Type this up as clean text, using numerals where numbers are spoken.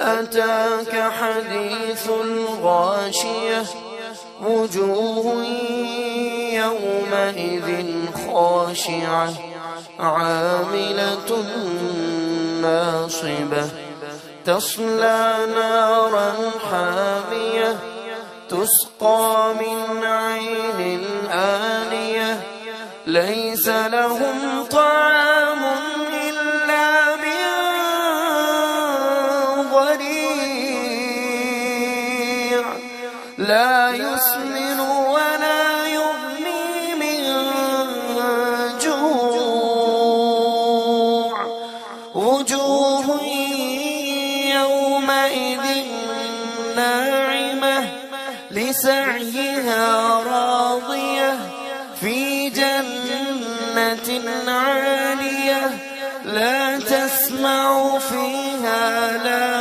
أتاك حديث الغاشية وجوه يومئذ خاشعة عاملة ناصبة تصلى نارا حامية تسقى من عين آنية ليس لهم طعام إلا من ضريع لا يسمن ولا يغني من جوع وجوه يومئذ ناعمة لسعيها راضية في جنة عالية لا تسمع فيها لاغية